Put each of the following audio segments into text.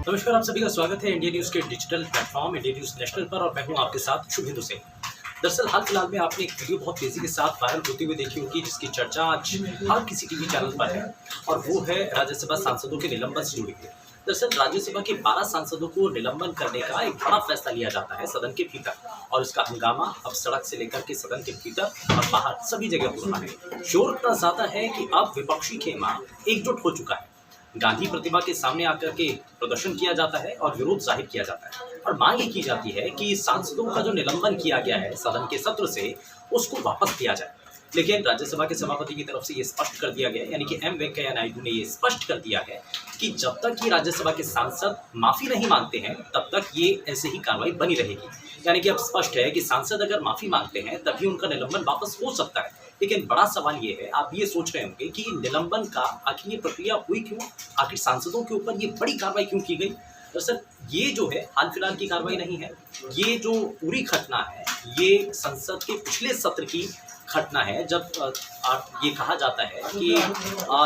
नमस्कार, आप सभी का स्वागत है इंडिया न्यूज़ के digital platform India news national पर और मैं हूं आपके साथ शुभेंदु सिंह। दरअसल हाल फिलहाल में आपने एक वीडियो बहुत तेजी के साथ वायरल होते हुए देखी होगी जिसकी चर्चा आज हर किसी टीवी चैनल पर है और वो है राज्यसभा सांसदों के निलंबन से जुड़ी हुई। दरअसल राज्यसभा के 12 सांसदों को निलंबन करने का एक बड़ा फैसला लिया जाता है सदन के भीतर और इसका हंगामा अब सड़क से लेकर के सदन के भीतर और बाहर सभी जगह हो रहा है। शोर इतना ज्यादा है कि अब विपक्षी खेमा एकजुट हो चुका है। गांधी प्रतिमा के सामने आकर के प्रदर्शन किया जाता है और विरोध जाहिर किया जाता है और मांग ये की जाती है कि सांसदों का जो निलंबन किया गया है सदन के सत्र से उसको वापस दिया जाए। लेकिन राज्यसभा के सभापति की तरफ से ये स्पष्ट कर दिया गया, यानी कि एम वेंकैया नायडू ने ये स्पष्ट कर दिया है कि जब तक ये राज्यसभा के सांसद माफी नहीं मांगते हैं तब तक ये ऐसे ही कार्रवाई बनी रहेगी। यानी कि अब स्पष्ट है कि सांसद अगर माफी मांगते हैं तभी उनका निलंबन वापस हो सकता है। लेकिन बड़ा सवाल ये है, आप ये सोच रहे होंगे कि निलंबन का आखिर ये प्रक्रिया हुई क्यों, आखिर सांसदों के ऊपर ये बड़ी कार्रवाई क्यों की गई। दरअसल ये जो है हाल फिलहाल की कार्रवाई नहीं है, ये जो पूरी घटना है ये संसद के पिछले सत्र की घटना है जब ये कहा जाता है कि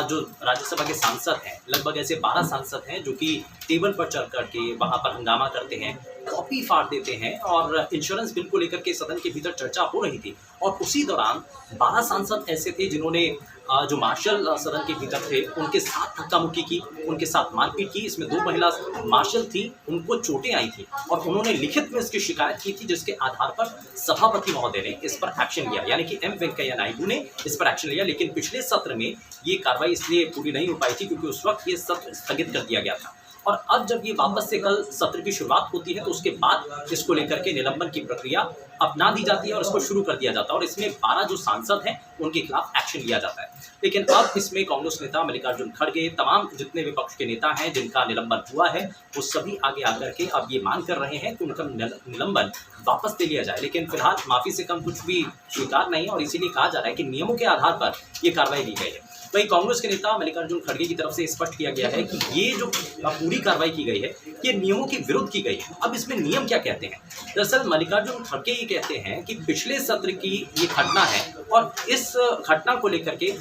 जो राज्यसभा के सांसद हैं, लगभग ऐसे 12 सांसद हैं जो कि टेबल पर चढ़ करके वहां पर हंगामा करते हैं, कॉपी फाड़ देते हैं और इंश्योरेंस बिल को लेकर के सदन के भीतर चर्चा हो रही थी और उसी दौरान 12 सांसद ऐसे थे जिन्होंने जो मार्शल सदन के भीतर थे उनके साथ धक्का मुक्की की, उनके साथ मारपीट की। इसमें 2 महिला मार्शल थी, उनको चोटें आई थी और उन्होंने लिखित में इसकी शिकायत की थी जिसके आधार पर सभापति महोदय ने इस पर एक्शन लिया, यानी कि एम वेंकैया नायडू ने इस पर एक्शन लिया। लेकिन पिछले सत्र में ये कार्रवाई इसलिए पूरी नहीं हो पाई थी क्योंकि उस वक्त ये सत्र स्थगित कर दिया गया था और अब जब ये वापस से कल सत्र की शुरुआत होती है तो उसके बाद इसको लेकर के निलंबन की प्रक्रिया अपना दी जाती है और इसको शुरू कर दिया जाता है और इसमें 12 जो सांसद हैं उनके खिलाफ एक्शन लिया जाता है। लेकिन अब इसमें कांग्रेस नेता मल्लिकार्जुन खड़गे, तमाम जितने विपक्ष के नेता हैं जिनका निलंबन हुआ है वो सभी आगे आकर के अब ये मांग कर रहे हैं कि उनका निलंबन वापस ले लिया जाए। लेकिन फिलहाल माफी से कम कुछ भी स्वीकार नहीं और इसीलिए कहा जा रहा है कि नियमों के आधार पर ये कार्रवाई ली गई है। वहीं कांग्रेस के नेता मल्लिकार्जुन खड़गे की तरफ से स्पष्ट किया गया है कि ये जो पूरी कार्रवाई की गई है ये नियमों के विरुद्ध की गई है। अब इसमें नियम क्या कहते हैं? दरअसल मल्लिकार्जुन खड़गे ये कहते हैं कि पिछले सत्र की ये घटना है और इस घटना को लेकर के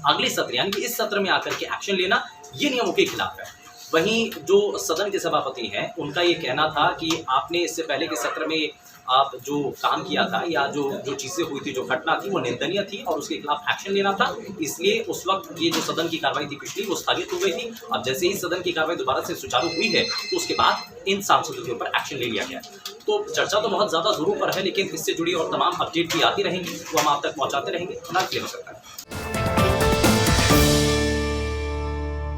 अगले सत्र यानी कि इस सत्र में आकर के एक्शन लेना ये नियमों के खिलाफ है। वहीं जो सदन के सभापति हैं उनका ये कहना था कि आपने इससे पहले के सत्र में आप जो काम किया था या जो चीज़ें हुई थी, जो घटना थी वो निंदनीय थी और उसके खिलाफ एक्शन लेना था, इसलिए उस वक्त ये जो सदन की कार्रवाई थी पिछली वो स्थगित हो गई थी। अब जैसे ही सदन की कार्रवाई दोबारा से सुचारू हुई है तो उसके बाद इन सांसदों के ऊपर एक्शन ले लिया गया। तो चर्चा तो बहुत ज़्यादा जोरों पर है, लेकिन इससे जुड़ी और तमाम अपडेट भी आती रहेंगी वो हम आप तक पहुँचाते रहेंगे।